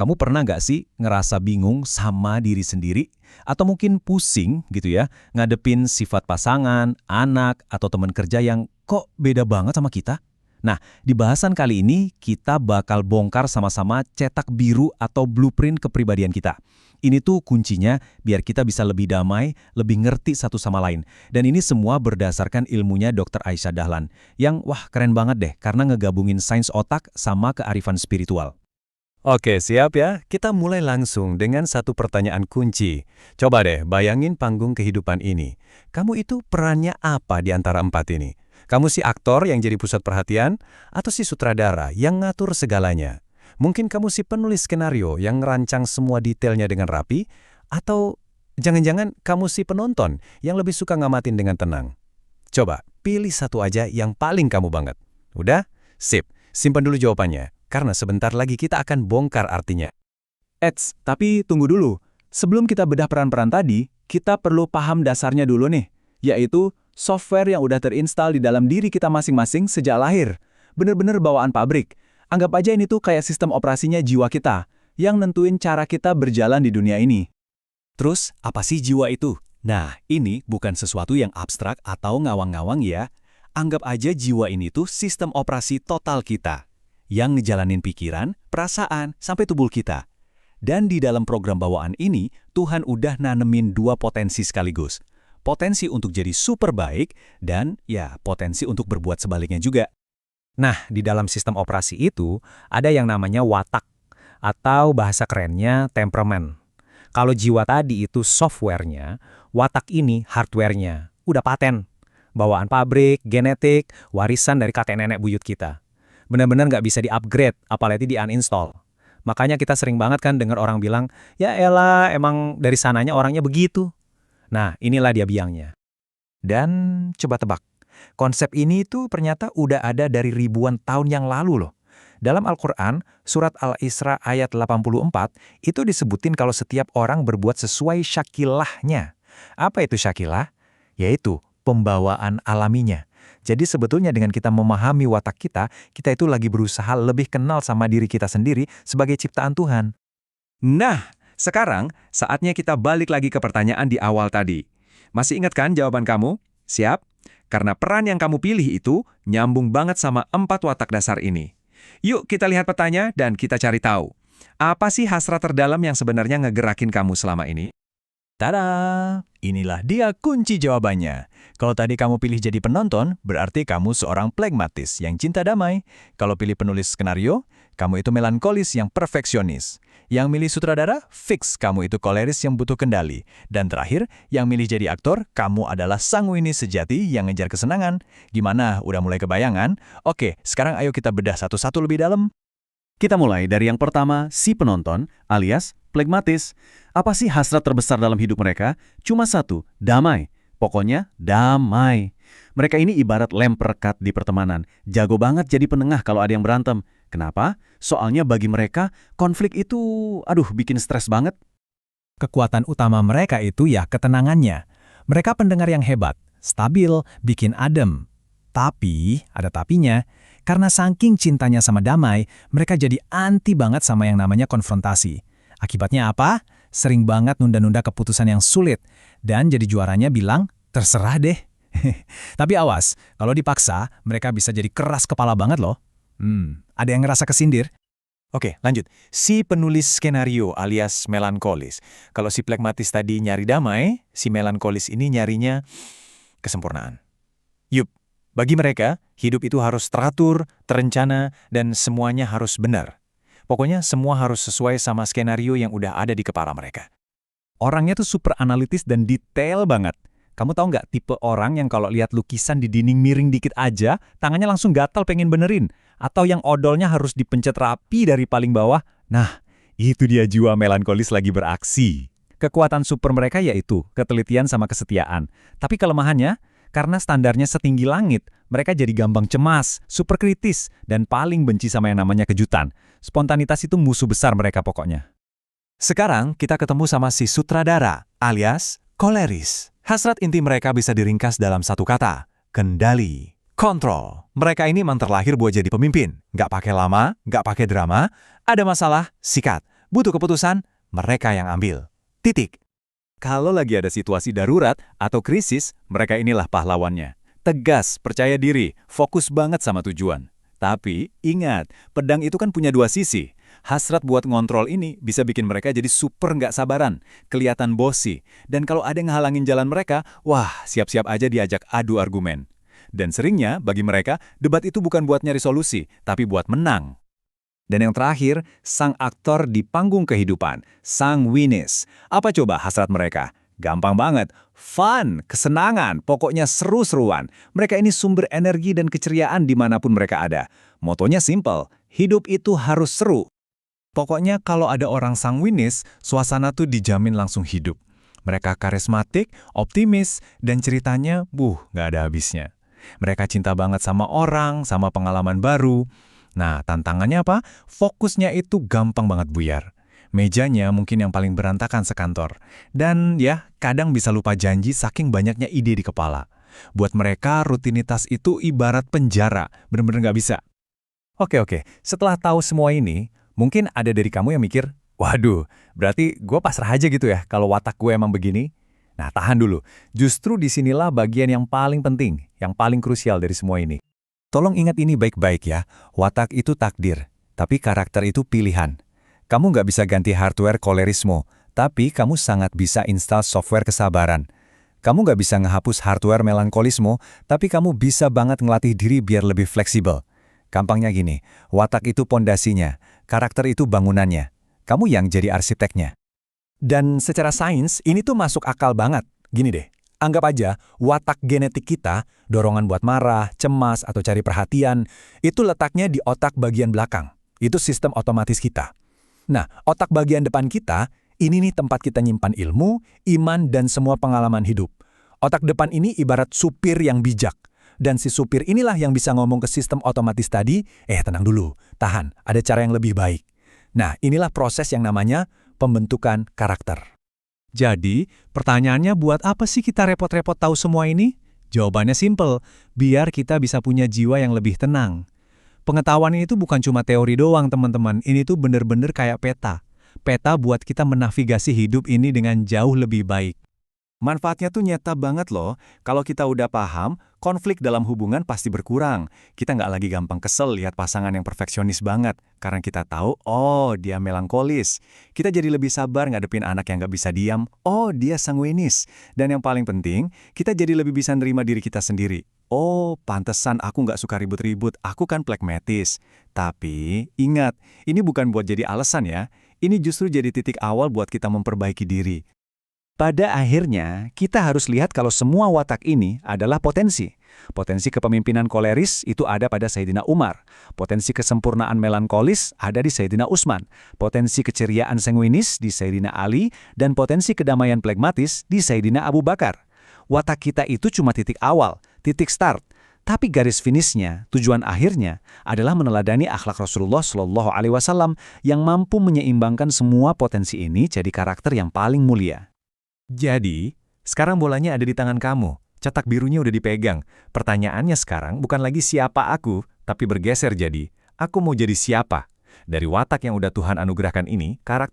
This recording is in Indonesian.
Kamu pernah nggak sih ngerasa bingung sama diri sendiri? Atau mungkin pusing gitu ya, ngadepin sifat pasangan, anak, atau teman kerja yang kok beda banget sama kita? Nah, di bahasan kali ini kita bakal bongkar sama-sama cetak biru atau blueprint kepribadian kita. Ini tuh kuncinya biar kita bisa lebih damai, lebih ngerti satu sama lain. Dan ini semua berdasarkan ilmunya Dr. Aisyah Dahlan, yang wah keren banget deh karena ngegabungin sains otak sama kearifan spiritual. Oke, siap ya. Kita mulai langsung dengan satu pertanyaan kunci. Coba deh, bayangin panggung kehidupan ini. Kamu itu perannya apa di antara empat ini? Kamu si aktor yang jadi pusat perhatian, atau si sutradara yang ngatur segalanya? Mungkin kamu si penulis skenario yang ngerancang semua detailnya dengan rapi, atau jangan-jangan kamu si penonton yang lebih suka ngamatin dengan tenang? Coba, pilih satu aja yang paling kamu banget. Udah? Sip. Simpan dulu jawabannya. Karena sebentar lagi kita akan bongkar artinya. Eits, tapi tunggu dulu. Sebelum kita bedah peran-peran tadi, kita perlu paham dasarnya dulu nih, yaitu software yang udah terinstall di dalam diri kita masing-masing sejak lahir. Bener-bener bawaan pabrik. Anggap aja ini tuh kayak sistem operasinya jiwa kita, yang nentuin cara kita berjalan di dunia ini. Terus, apa sih jiwa itu? Nah, ini bukan sesuatu yang abstrak atau ngawang-ngawang ya. Anggap aja jiwa ini tuh sistem operasi total kita, yang ngejalanin pikiran, perasaan, sampai tubuh kita. Dan di dalam program bawaan ini, Tuhan udah nanemin dua potensi sekaligus. Potensi untuk jadi super baik, dan ya potensi untuk berbuat sebaliknya juga. Nah, di dalam sistem operasi itu, ada yang namanya watak, atau bahasa kerennya temperamen. Kalau jiwa tadi itu software-nya, watak ini hardware-nya. Udah paten. Bawaan pabrik, genetik, warisan dari kakek nenek buyut kita. Benar-benar nggak bisa di-upgrade, apalagi di-uninstall. Makanya kita sering banget kan dengar orang bilang, ya elah, emang dari sananya orangnya begitu. Nah, inilah dia biangnya. Dan coba tebak, konsep ini tuh ternyata udah ada dari ribuan tahun yang lalu loh. Dalam Al-Quran, surat Al-Isra ayat 84, itu disebutin kalau setiap orang berbuat sesuai syakilahnya. Apa itu syakilah? Yaitu pembawaan alaminya. Jadi sebetulnya dengan kita memahami watak kita itu lagi berusaha lebih kenal sama diri kita sendiri sebagai ciptaan Tuhan. Nah, sekarang saatnya kita balik lagi ke pertanyaan di awal tadi. Masih ingat kan jawaban kamu? Siap? Karena peran yang kamu pilih itu nyambung banget sama 4 watak dasar ini. Yuk kita lihat petanya dan kita cari tahu. Apa sih hasrat terdalam yang sebenarnya ngegerakin kamu selama ini? Tada! Inilah dia kunci jawabannya. Kalau tadi kamu pilih jadi penonton, berarti kamu seorang pragmatis yang cinta damai. Kalau pilih penulis skenario, kamu itu melankolis yang perfeksionis. Yang milih sutradara, fix kamu itu koleris yang butuh kendali. Dan terakhir, yang milih jadi aktor, kamu adalah sanguinis sejati yang ngejar kesenangan. Gimana? Udah mulai kebayangan? Oke, sekarang ayo kita bedah satu-satu lebih dalam. Kita mulai dari yang pertama, si penonton, alias pragmatis. Apa sih hasrat terbesar dalam hidup mereka? Cuma satu, damai. Pokoknya damai. Mereka ini ibarat lem perekat di pertemanan. Jago banget jadi penengah kalau ada yang berantem. Kenapa? Soalnya bagi mereka, konflik itu, bikin stres banget. Kekuatan utama mereka itu ya ketenangannya. Mereka pendengar yang hebat, stabil, bikin adem. Tapi, ada tapinya, karena saking cintanya sama damai, mereka jadi anti banget sama yang namanya konfrontasi. Akibatnya apa? Sering banget nunda-nunda keputusan yang sulit. Dan jadi juaranya bilang, terserah deh. Tapi awas, kalau dipaksa, mereka bisa jadi keras kepala banget loh. Ada yang ngerasa kesindir? Oke, lanjut. Si penulis skenario alias melankolis. Kalau si pragmatis tadi nyari damai, si melankolis ini nyarinya kesempurnaan. Yup, bagi mereka, hidup itu harus teratur, terencana, dan semuanya harus benar. Pokoknya semua harus sesuai sama skenario yang udah ada di kepala mereka. Orangnya tuh super analitis dan detail banget. Kamu tahu nggak tipe orang yang kalau lihat lukisan di dinding miring dikit aja, tangannya langsung gatal pengen benerin? Atau yang odolnya harus dipencet rapi dari paling bawah? Nah, itu dia jiwa melankolis lagi beraksi. Kekuatan super mereka yaitu ketelitian sama kesetiaan. Tapi kelemahannya, karena standarnya setinggi langit, mereka jadi gampang cemas, super kritis, dan paling benci sama yang namanya kejutan. Spontanitas itu musuh besar mereka pokoknya. Sekarang kita ketemu sama si sutradara, alias koleris. Hasrat inti mereka bisa diringkas dalam satu kata, kendali, kontrol. Mereka ini memang terlahir buat jadi pemimpin. Nggak pakai lama, nggak pakai drama, ada masalah, sikat. Butuh keputusan, mereka yang ambil. Titik. Kalau lagi ada situasi darurat atau krisis, mereka inilah pahlawannya. Tegas, percaya diri, fokus banget sama tujuan. Tapi, ingat, pedang itu kan punya dua sisi. Hasrat buat ngontrol ini bisa bikin mereka jadi super nggak sabaran, kelihatan bosi. Dan kalau ada yang ngehalangin jalan mereka, wah, siap-siap aja diajak adu argumen. Dan seringnya, bagi mereka, debat itu bukan buat nyari solusi, tapi buat menang. Dan yang terakhir, sang aktor di panggung kehidupan, sanguinis. Apa coba hasrat mereka? Gampang banget. Fun, kesenangan, pokoknya seru-seruan. Mereka ini sumber energi dan keceriaan dimanapun mereka ada. Motonya simple, hidup itu harus seru. Pokoknya kalau ada orang sanguinis, suasana tuh dijamin langsung hidup. Mereka karismatik, optimis, dan ceritanya, nggak ada habisnya. Mereka cinta banget sama orang, sama pengalaman baru. Nah, tantangannya apa? Fokusnya itu gampang banget buyar. Mejanya mungkin yang paling berantakan sekantor. Dan ya, kadang bisa lupa janji saking banyaknya ide di kepala. Buat mereka, rutinitas itu ibarat penjara. Bener-bener nggak bisa. Oke. Setelah tahu semua ini, mungkin ada dari kamu yang mikir, waduh, berarti gue pasrah aja gitu ya kalau watak gue emang begini? Nah, tahan dulu. Justru disinilah bagian yang paling penting, yang paling krusial dari semua ini. Tolong ingat ini baik-baik ya. Watak itu takdir, tapi karakter itu pilihan. Kamu nggak bisa ganti hardware kolerisme, tapi kamu sangat bisa install software kesabaran. Kamu nggak bisa ngehapus hardware melankolisme, tapi kamu bisa banget ngelatih diri biar lebih fleksibel. Gampangnya gini, watak itu pondasinya, karakter itu bangunannya. Kamu yang jadi arsiteknya. Dan secara sains, ini tuh masuk akal banget. Gini deh, anggap aja watak genetik kita, dorongan buat marah, cemas, atau cari perhatian, itu letaknya di otak bagian belakang. Itu sistem otomatis kita. Nah, otak bagian depan kita, ini nih tempat kita nyimpan ilmu, iman, dan semua pengalaman hidup. Otak depan ini ibarat supir yang bijak. Dan si supir inilah yang bisa ngomong ke sistem otomatis tadi, tenang dulu, tahan, ada cara yang lebih baik. Nah, inilah proses yang namanya pembentukan karakter. Jadi, pertanyaannya buat apa sih kita repot-repot tahu semua ini? Jawabannya simple, biar kita bisa punya jiwa yang lebih tenang. Pengetahuan ini tuh bukan cuma teori doang, teman-teman. Ini tuh bener-bener kayak peta. Peta buat kita menavigasi hidup ini dengan jauh lebih baik. Manfaatnya tuh nyata banget loh. Kalau kita udah paham, konflik dalam hubungan pasti berkurang. Kita nggak lagi gampang kesel lihat pasangan yang perfeksionis banget. Karena kita tahu, oh dia melankolis. Kita jadi lebih sabar ngadepin anak yang nggak bisa diam. Oh dia sanguinis. Dan yang paling penting, kita jadi lebih bisa nerima diri kita sendiri. Oh, pantesan aku nggak suka ribut-ribut, aku kan pragmatis. Tapi, ingat, ini bukan buat jadi alasan ya. Ini justru jadi titik awal buat kita memperbaiki diri. Pada akhirnya, kita harus lihat kalau semua watak ini adalah potensi. Potensi kepemimpinan koleris itu ada pada Sayyidina Umar. Potensi kesempurnaan melankolis ada di Sayyidina Utsman. Potensi keceriaan sanguinis di Sayyidina Ali. Dan potensi kedamaian pragmatis di Sayyidina Abu Bakar. Watak kita itu cuma titik awal, titik start. Tapi garis finishnya, tujuan akhirnya, adalah meneladani akhlak Rasulullah SAW yang mampu menyeimbangkan semua potensi ini jadi karakter yang paling mulia. Jadi, sekarang bolanya ada di tangan kamu. Cetak birunya udah dipegang. Pertanyaannya sekarang bukan lagi siapa aku, tapi bergeser jadi, aku mau jadi siapa? Dari watak yang udah Tuhan anugerahkan ini, karakter